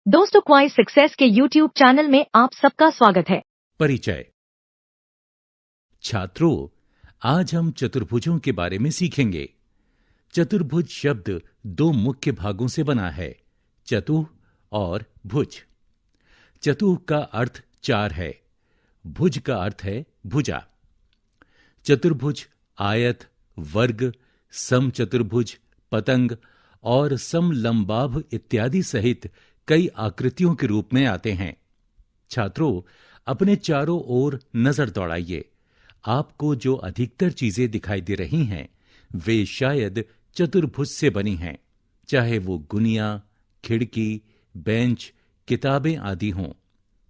दोस्तों, क्वाइस सक्सेस के YouTube channel में आप सबका स्वागत है। परिचय। छात्रों, आज हम चतुर्भुजों के बारे में सीखेंगे। चतुर्भुज शब्द दो मुख्य भागों से बना है, चतुः और भुज। चतुः का अर्थ चार है, भुज का अर्थ है भुजा। चतुर्भुज आयत, वर्ग, समचतुर्भुज, पतंग और समलंबाभ इत्यादि सहित कई आकृतियों के रूप में आते हैं। छात्रों, अपने चारों ओर नजर दौड़ाइए। आपको जो अधिकतर चीजें दिखाई दे रही हैं, वे शायद चतुर्भुज से बनी हैं, चाहे वो गुनिया, खिड़की, बेंच, किताबें आदि हों।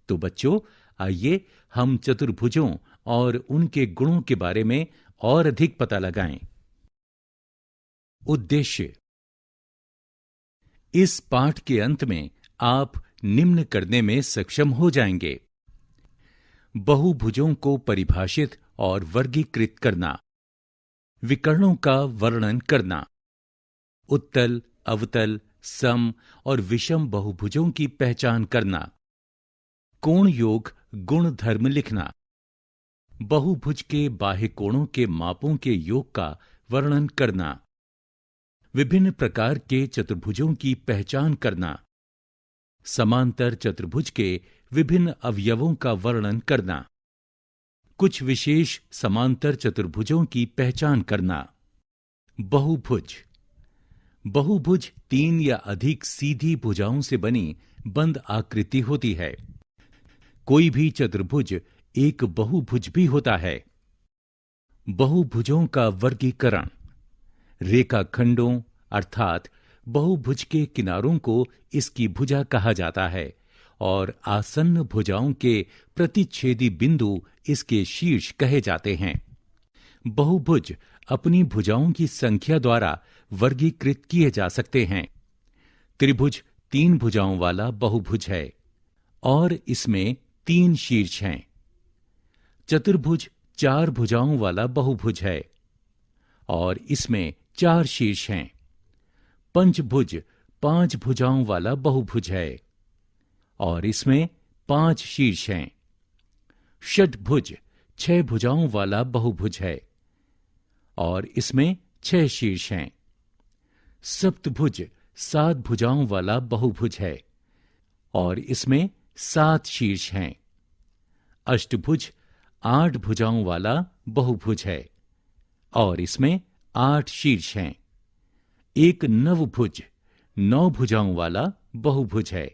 तो बच्चों, आइए हम चतुर्भुजों और उनके गुणों के बारे में और अधिक पता लगाएं। उद्देश्य। इस पाठ के अंत में आप निम्न करने में सक्षम हो जाएंगे: बहुभुजों को परिभाषित और वर्गीकृत करना, विकर्णों का वर्णन करना, उत्तल, अवतल, सम और विषम बहुभुजों की पहचान करना, कोण योग गुण धर्म लिखना, बहुभुज के बाह्य कोणों के मापों के योग का वर्णन करना, विभिन्न प्रकार के चतुर्भुजों की पहचान करना, समांतर चतुर्भुज के विभिन्न अवयवों का वर्णन करना, कुछ विशेष समांतर चतुर्भुजों की पहचान करना। बहुभुज। बहुभुज तीन या अधिक सीधी भुजाओं से बनी बंद आकृति होती है। कोई भी चतुर्भुज एक बहुभुज भी होता है। बहुभुजों का वर्गीकरण। रेखाखंडों अर्थात बहुभुज के किनारों को इसकी भुजा कहा जाता है और आसन्न भुजाओं के प्रतिच्छेदी बिंदु इसके शीर्ष कहे जाते हैं। बहुभुज अपनी भुजाओं की संख्या द्वारा वर्गीकृत किए जा सकते हैं। त्रिभुज तीन भुजाओं वाला बहुभुज है और इसमें तीन शीर्ष हैं। चतुर्भुज चार भुजाओं वाला बहुभुज है और इसमें चार शीर्ष हैं। पंचभुज पांच भुजाओं वाला बहुभुज है और इसमें पांच शीर्ष हैं। षटभुज छह भुजाओं वाला बहुभुज है और इसमें छह शीर्ष हैं। सप्तभुज सात भुजाओं वाला बहुभुज है और इसमें सात शीर्ष हैं। अष्टभुज आठ भुजाओं वाला बहुभुज है और इसमें आठ शीर्ष हैं। एक नवभुज नौ भुजाओं वाला बहुभुज है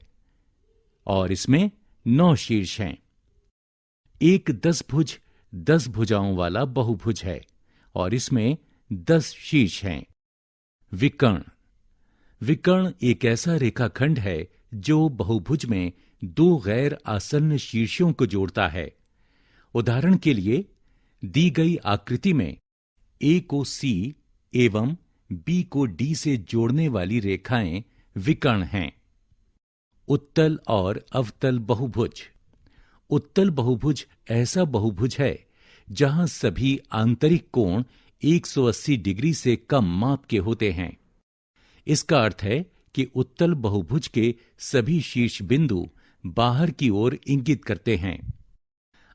और इसमें नौ शीर्ष हैं। एक दसभुज दस भुजाओं वाला बहुभुज है और इसमें 10 शीर्ष हैं। विकर्ण। विकर्ण एक ऐसा रेखाखंड है जो बहुभुज में दो गैर आसन्न शीर्षों को जोड़ता है। उदाहरण के लिए, दी गई आकृति में ए को सी एवं बी को डी से जोड़ने वाली रेखाएं विकर्ण हैं। उत्तल और अवतल बहुभुज। उत्तल बहुभुज ऐसा बहुभुज है जहां सभी आंतरिक कोण 180 डिग्री से कम माप के होते हैं। इसका अर्थ है कि उत्तल बहुभुज के सभी शीर्ष बिंदु बाहर की ओर इंगित करते हैं।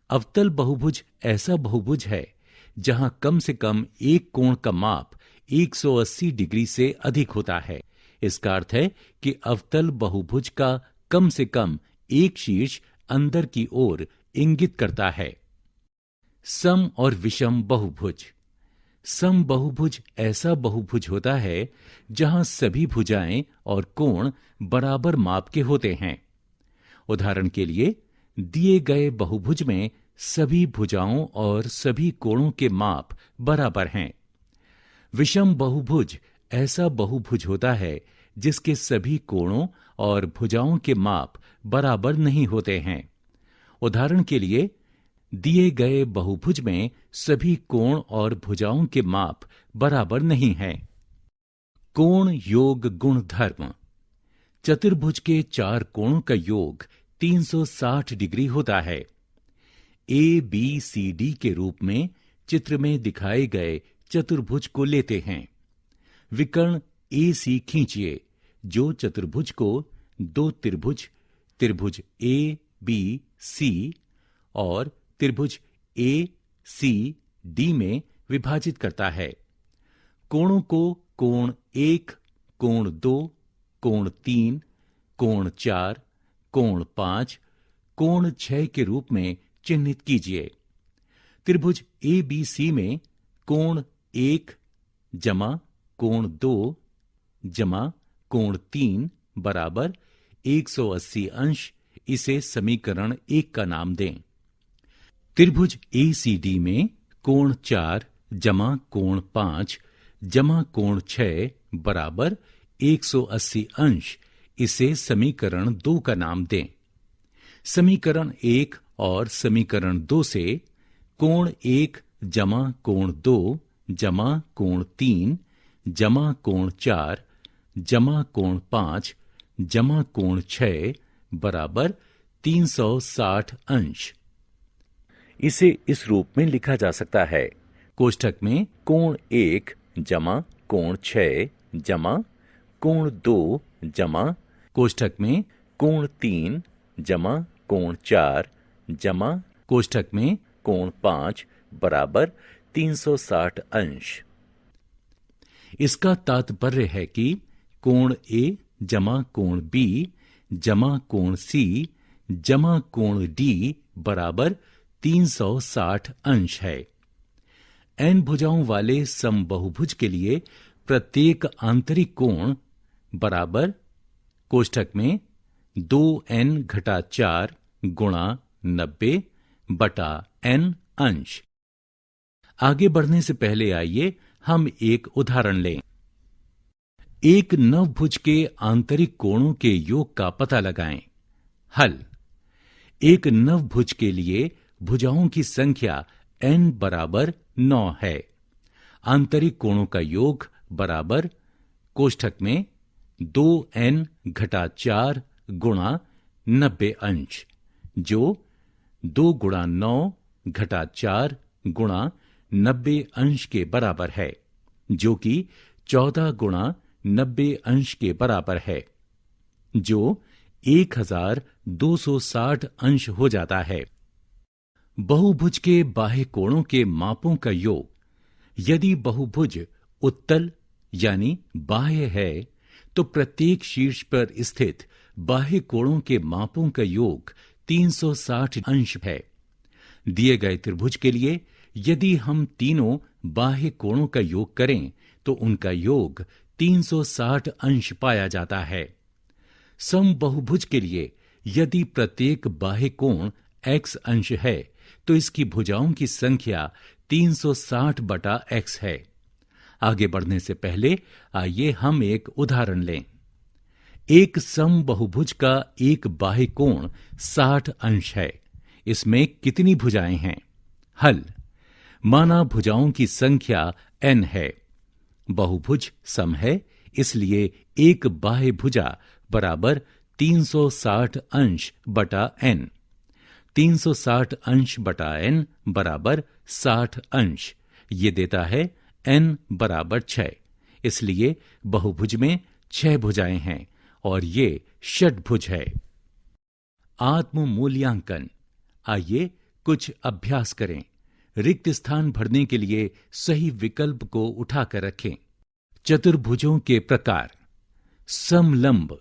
अवतल बहुभुज ऐसा बहुभुज है जहां कम से कम एक कोण का माप 180 डिग्री से अधिक होता है। इसका अर्थ है कि अवतल बहुभुज का कम से कम एक शीर्ष अंदर की ओर इंगित करता है। सम और विषम बहुभुज। सम बहुभुज ऐसा बहुभुज होता है जहां सभी भुजाएं और कोण बराबर माप के होते हैं। उदाहरण के लिए, दिए गए बहुभुज में सभी भुजाओं और सभी कोणों के माप बराबर हैं। विषम बहुभुज ऐसा बहुभुज होता है जिसके सभी कोणों और भुजाओं के माप बराबर नहीं होते हैं। उदाहरण के लिए, दिए गए बहुभुज में सभी कोण और भुजाओं के माप बराबर नहीं हैं। कोण योग गुण धर्म। चतुर्भुज के चार कोणों का योग 360 डिग्री होता है। ए बी सी डी के रूप में चित्र में दिखाए गए चतुर्भुज को लेते हैं। विकर्ण ए सी खींचिए जो चतुर्भुज को दो त्रिभुज, त्रिभुज ए बी सी और त्रिभुज ए सी डी में विभाजित करता है। कोणों को कोण 1, कोण 2, कोण 3, कोण 4, कोण 5, कोण 6 के रूप में चिन्हित कीजिए। त्रिभुज ए बी सी में कोण 1 जमा कोण 2 जमा कोण 3 बराबर 180 अंश, इसे समीकरण 1 का नाम दें। त्रिभुज ए सी डी में कोण 4 जमा कोण 5 जमा कोण 6 बराबर 180 अंश, इसे समीकरण 2 का नाम दें। समीकरण 1 और समीकरण 2 से कोण 1 जमा कोण 2 जमा कोण 3 जमा कोण 4 जमा कोण 5 जमा कोण 6 बराबर 360 अंश। इसे इस रूप में लिखा जा सकता है। कोष्ठक में कोण 1 जमा कोण 6 जमा कोण 2 जमा कोष्ठक में कोण 3 जमा कोण 4 जमा कोष्ठक में कोण 5 बराबर 360 अंश। इसका तात्पर्य है कि कोण ए जमा कोण बी जमा कोण सी जमा कोण डी बराबर 360 अंश है। एन भुजाओं वाले समबहुभुज के लिए प्रत्येक आंतरिक कोण बराबर कोष्ठक में 2n घटा 4 गुणा 90 बटा n अंश। आगे बढ़ने से पहले आइए हम एक उदाहरण लें। एक नवभुज के आंतरिक कोणों के योग का पता लगाएं। हल। एक नवभुज के लिए भुजाओं की संख्या n बराबर 9 है। आंतरिक कोणों का योग बराबर कोष्ठक में 2n घटा 4 गुणा 90 अंश, जो 2 गुणा 9 घटा 4 गुणा 90 अंश के बराबर है, जो कि 14 गुणा 90 अंश के बराबर है, जो 1260 अंश हो जाता है। बहुभुज के बाह्य कोणों के मापों का योग, यदि बहुभुज उत्तल यानी बाह्य है तो प्रत्येक शीर्ष पर स्थित बाह्य कोणों के मापों का योग 360 अंश है। दिए गए त्रिभुज के लिए यदि हम तीनों बाह्य कोणों का योग करें तो उनका योग 360 अंश पाया जाता है। समबहुभुज के लिए यदि प्रत्येक बाह्य कोण x अंश है तो इसकी भुजाओं की संख्या 360 बटा x है। आगे बढ़ने से पहले आइए हम एक उदाहरण लें। एक समबहुभुज का एक बाह्य कोण 60 अंश है। इसमें कितनी भुजाएं हैं? हल। माना भुजाओं की संख्या n है। बहुभुज सम है, इसलिए एक बाह्य भुजा बराबर 360 अंश बटा n। 360 अंश बटा n बराबर 60 अंश। ये देता है n बराबर 6। इसलिए बहुभुज में 6 भुजाएं हैं और ये षटभुज है। आत्म मूल्यांकन। आइए कुछ अभ्यास करें। रिक्त स्थान भरने के लिए सही विकल्प को उठाकर रखें। चतुर्भुजों के प्रकार। समलंब,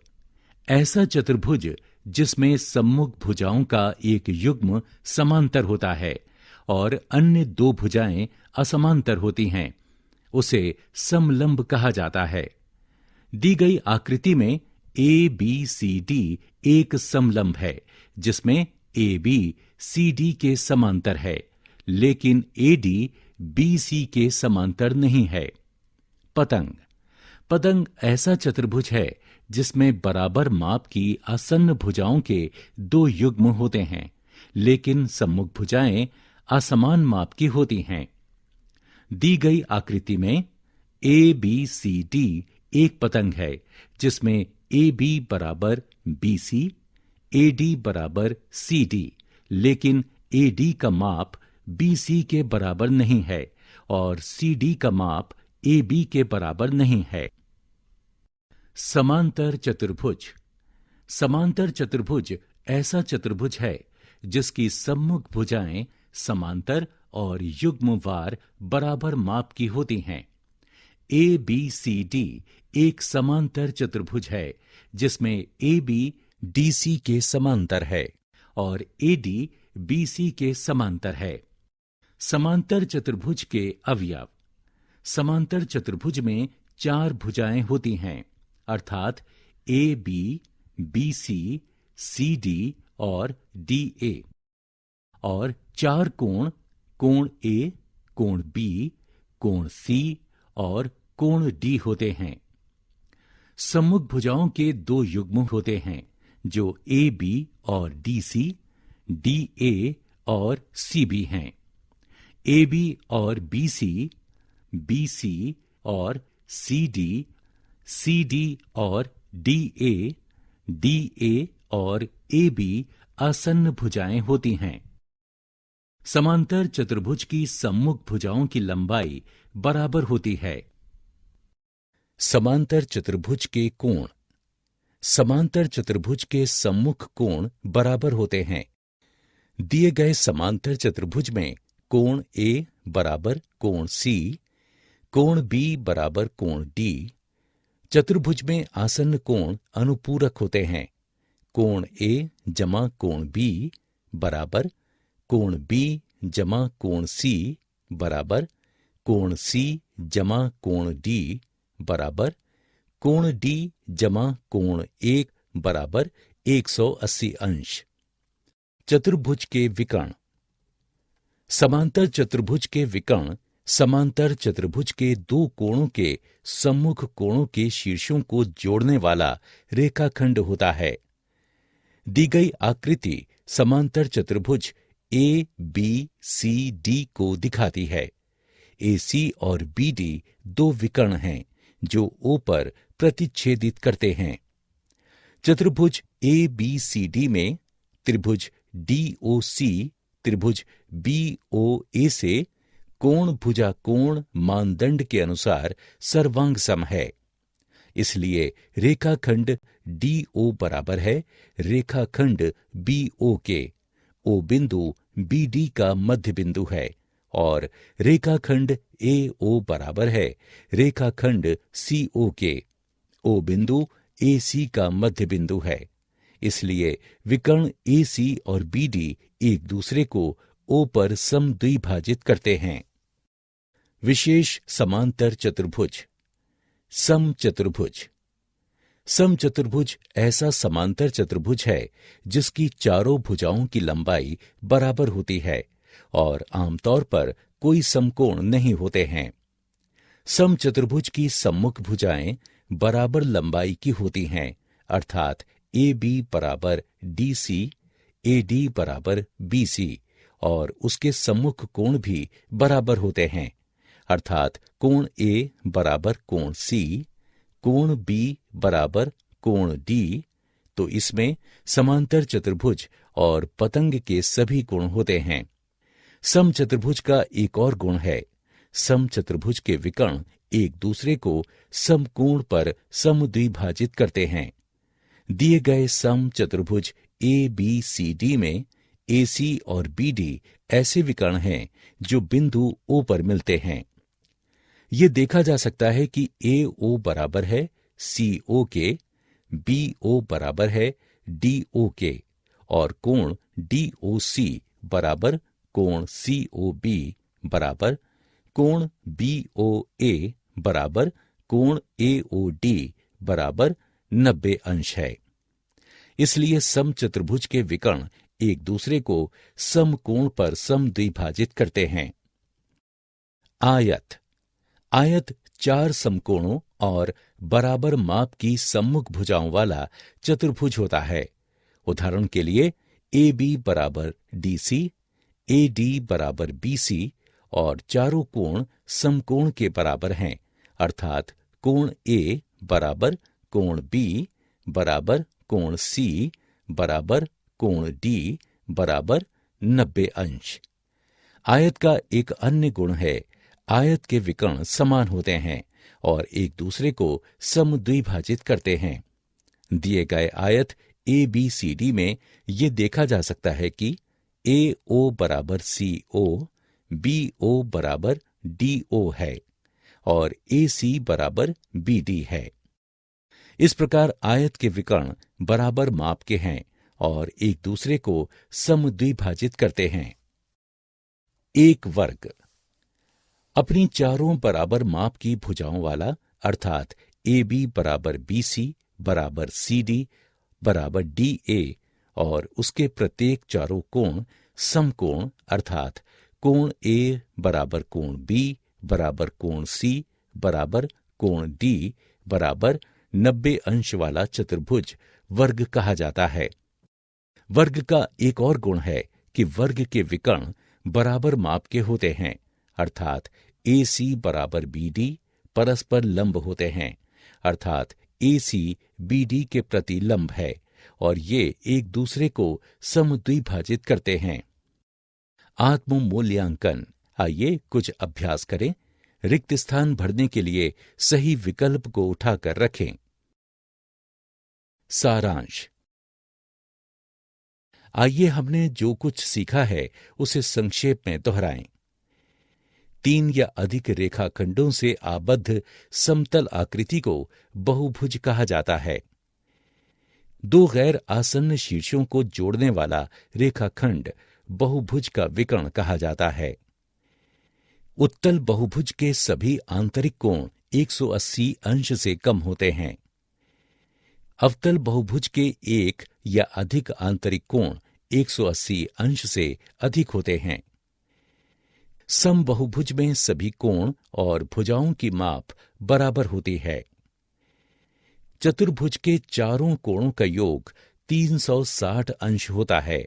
ऐसा चतुर्भुज जिसमें सम्मुख भुजाओं का एक युग्म समांतर होता है और अन्य दो भुजाएं असमांतर होती हैं, उसे समलंब कहा जाता है। दी गई आकृति में ए बी सी डी एक समलंब है जिसमें ए बी सी डी के समांतर है, लेकिन ए डी बी सी के समांतर नहीं है। पतंग। पतंग ऐसा चतुर्भुज है जिसमें बराबर माप की आसन्न भुजाओं के दो युग्म होते हैं, लेकिन सम्मुख भुजाएं असमान माप की होती हैं। दी गई आकृति में ए बी सी डी एक पतंग है जिसमें ए बी बराबर बी सी, ए डी बराबर सी डी, लेकिन ए डी का माप बी सी के बराबर नहीं है और सी डी का माप ए बी के बराबर नहीं है। समांतर चतुर्भुज। समांतर चतुर्भुज ऐसा चतुर्भुज है जिसकी सम्मुख भुजाएं समांतर और युग्मवार बराबर माप की होती हैं। ए बी सी डी एक समांतर चतुर्भुज है जिसमें ए बी डी सी के समांतर है और ए डी बी सी के समांतर है। समांतर चतुर्भुज के अवयव। समांतर चतुर्भुज में 4 भुजाएं होती हैं, अर्थात A B, B C, C D और डी ए, और 4 कोण, कोण ए, कोण बी, कोण सी और कोण डी होते हैं। सम्मुख भुजाओं के 2 युग्म होते हैं जो ए बी और डी सी, डी ए और सी बी हैं। ए बी और बी सी और सी डी और डी ए और ए बी आसन्न भुजाएं होती हैं। समांतर चतुर्भुज की सम्मुख भुजाओं की लंबाई बराबर होती है। समांतर चतुर्भुज के कोण। समांतर चतुर्भुज के सम्मुख कोण बराबर होते हैं। दिए गए समांतर चतुर्भुज में कोण ए बराबर कोण सी, कोण बी बराबर कोण डी। चतुर्भुज में आसन्न कोण अनुपूरक होते हैं। कोण ए जमा कोण बी बराबर कोण बी जमा कोण सी बराबर कोण सी जमा कोण डी बराबर कोण डी जमा कोण 1 बराबर 180 अंश। चतुर्भुज के विकर्ण। समांतर चतुर्भुज के विकर्ण समांतर चतुर्भुज के 2 कोणों के सम्मुख कोणों के शीर्षों को जोड़ने वाला रेखाखंड होता है। दी गई आकृति समांतर चतुर्भुज ए बी सी डी को दिखाती है। ए सी और बी डी 2 विकर्ण हैं जो ओ पर प्रतिच्छेदित करते हैं। चतुर्भुज ए बी सी डी में त्रिभुज डी ओ सी त्रिभुज बी ओ ए से कोण भुजा कोण मानदंड के अनुसार सर्वांग सम है। इसलिए रेखाखंड डी ओ बराबर है रेखाखंड बी ओ के। ओ बिंदु बी डी का मध्य बिंदु है और रेखाखंड ए ओ बराबर है रेखाखंड सी ओ के। ओ बिंदु ए सी का मध्य बिंदु है। इसलिए विकर्ण ए सी और बी डी एक दूसरे को ओ पर समद्विभाजित करते हैं। विशेष समांतर चतुर्भुज। समचतुर्भुज। समचतुर्भुज ऐसा समांतर चतुर्भुज है जिसकी चारों भुजाओं की लंबाई बराबर होती है और आमतौर पर कोई समकोण नहीं होते हैं। समचतुर्भुज की सम्मुख भुजाएं बराबर लंबाई की होती हैं, अर्थात ए बी बराबर डी सी, ए डी बराबर बी सी, और उसके सम्मुख कोण भी बराबर होते हैं, अर्थात कोण ए बराबर कोण सी, कोण बी बराबर कोण डी। तो इसमें समांतर चतुर्भुज और पतंग के सभी गुण होते हैं। समचतुर्भुज का एक और गुण है, समचतुर्भुज के विकर्ण एक दूसरे को समकोण पर समद्विभाजित करते हैं। दिए गए समचतुर्भुज ए बी सी डी में ए सी और बी डी ऐसे विकर्ण हैं जो बिंदु ओ पर मिलते हैं। यह देखा जा सकता है कि ए ओ बराबर है सी ओ के, बी ओ बराबर है डी ओ के, और कोण डी ओ सी बराबर कोण सी ओ बी बराबर कोण बी ओ ए बराबर कोण ए ओ डी बराबर 90 अंश है। इसलिए समचतुर्भुज के विकर्ण एक दूसरे को समकोण पर समद्विभाजित करते हैं। आयत। आयत 4 समकोणों और बराबर माप की सम्मुख भुजाओं वाला चतुर्भुज होता है। उदाहरण के लिए ए बी बराबर डी सी, ए डी बराबर बी सी, और चारों कोण समकोण के बराबर हैं, अर्थात कोण ए बराबर कोण बी बराबर कोण सी बराबर कोण डी बराबर 90 अंश। आयत का एक अन्य गुण है, आयत के विकर्ण समान होते हैं और एक दूसरे को समद्विभाजित करते हैं। दिए गए आयत ABCD में ये देखा जा सकता है कि AO बराबर CO, BO बराबर DO है और AC बराबर BD है। इस प्रकार आयत के विकर्ण बराबर माप के हैं और एक दूसरे को समद्विभाजित करते हैं। एक वर्ग अपनी चारों बराबर माप की भुजाओं वाला अर्थात AB बराबर BC बराबर CD बराबर DA और उसके प्रत्येक चारों कोण समकोण अर्थात कोण A बराबर कोण B बराबर कोण C बराबर कोण D बराबर 90 अंश वाला चतुर्भुज वर्ग कहा जाता है। वर्ग का एक और गुण है कि वर्ग के विकर्ण बराबर माप के होते हैं अर्थात AC बराबर BD परस्पर लंब होते हैं अर्थात AC BD के प्रति लंब है और ये एक दूसरे को समद्विभाजित करते हैं। आत्म मूल्यांकन। आइए कुछ अभ्यास करें। रिक्त स्थान भरने के लिए सही विकल्प को उठाकर रखें। सारांश। आइए हमने जो कुछ सीखा है उसे संक्षेप में दोहराएं। 3 या अधिक रेखाखंडों से आबद्ध समतल आकृति को बहुभुज कहा जाता है। 2 गैर आसन्न शीर्षों को जोड़ने वाला रेखाखंड बहुभुज का विकर्ण कहा जाता है। उत्तल बहुभुज के सभी आंतरिक कोण 180 अंश से कम होते हैं। अवतल बहुभुज के एक या अधिक आंतरिक कोण 180 अंश से अधिक होते हैं। समबहुभुज में सभी कोण और भुजाओं की माप बराबर होती है। चतुर्भुज के चारों कोणों का योग 360 अंश होता है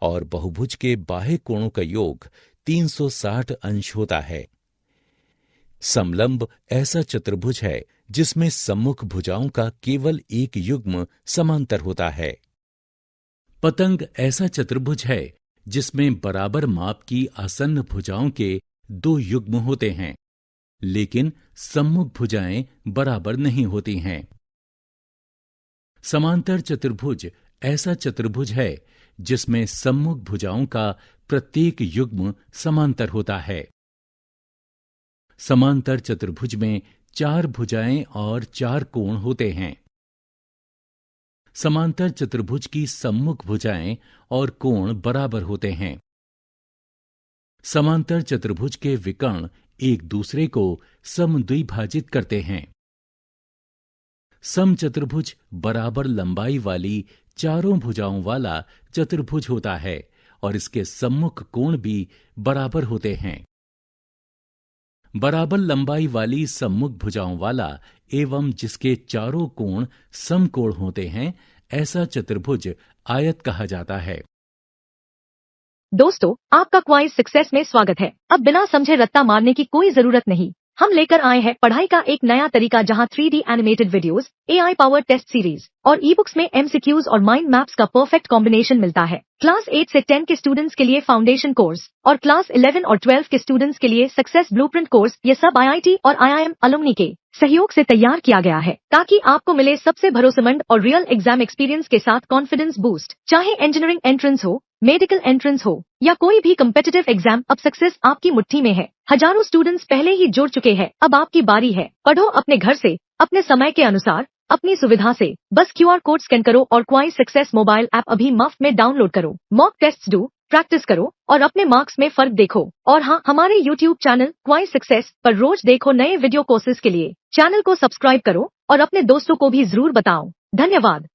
और बहुभुज के बाह्य कोणों का योग 360 अंश होता है। समलंब ऐसा चतुर्भुज है जिसमें सम्मुख भुजाओं का केवल एक युग्म समांतर होता है। पतंग ऐसा चतुर्भुज है जिसमें बराबर माप की आसन्न भुजाओं के 2 युग्म होते हैं, लेकिन सम्मुख भुजाएं बराबर नहीं होती हैं। समांतर चतुर्भुज ऐसा चतुर्भुज है जिसमें सम्मुख भुजाओं का प्रत्येक युग्म समांतर होता है। समांतर चतुर्भुज में 4 भुजाएं और 4 कोण होते हैं। समांतर चतुर्भुज की सम्मुख भुजाएं और कोण बराबर होते हैं। समांतर चतुर्भुज के विकर्ण एक दूसरे को समद्विभाजित करते हैं। समचतुर्भुज बराबर लंबाई वाली चारों भुजाओं वाला चतुर्भुज होता है और इसके सम्मुख कोण भी बराबर होते हैं। बराबर लंबाई वाली सम्मुख भुजाओं वाला एवं जिसके चारों कोण समकोण होते हैं, ऐसा चतुर्भुज आयत कहा जाता है। दोस्तों, आपका क्वाइज सक्सेस में स्वागत है। अब बिना समझे रट्टा मारने की कोई जरूरत नहीं। हम लेकर आए हैं पढ़ाई का एक नया तरीका जहां 3D animated videos, AI powered test series और ई बुक्स में MCQs और माइंड मैप्स का परफेक्ट कॉम्बिनेशन मिलता है। क्लास 8 से 10 के स्टूडेंट्स के लिए फाउंडेशन कोर्स और क्लास 11 और 12 के स्टूडेंट्स के लिए सक्सेस ब्लूप्रिंट कोर्स, ये सब IIT और IIM अलुमनी के सहयोग से तैयार किया गया है ताकि आपको मिले सबसे भरोसेमंद और रियल एग्जाम एक्सपीरियंस के साथ कॉन्फिडेंस बूस्ट। चाहे इंजीनियरिंग एंट्रेंस हो, मेडिकल एंट्रेंस हो या कोई भी कम्पिटिटिव एग्जाम, अब सक्सेस आपकी मुट्ठी में है। हजारों स्टूडेंट्स पहले ही जुड़ चुके हैं, अब आपकी बारी है। पढ़ो अपने घर से, अपने समय के अनुसार, अपनी सुविधा से। बस QR कोड स्कैन करो और क्वाइज सक्सेस मोबाइल ऐप अभी मुफ्त में डाउनलोड करो। मॉक टेस्ट्स दो, प्रैक्टिस करो और अपने मार्क्स में फर्क देखो। और हाँ, हमारे YouTube चैनल क्वाइज सक्सेस पर रोज देखो नए वीडियो कोर्सेज के लिए। चैनल को सब्सक्राइब करो और अपने दोस्तों को भी जरूर बताओ। धन्यवाद।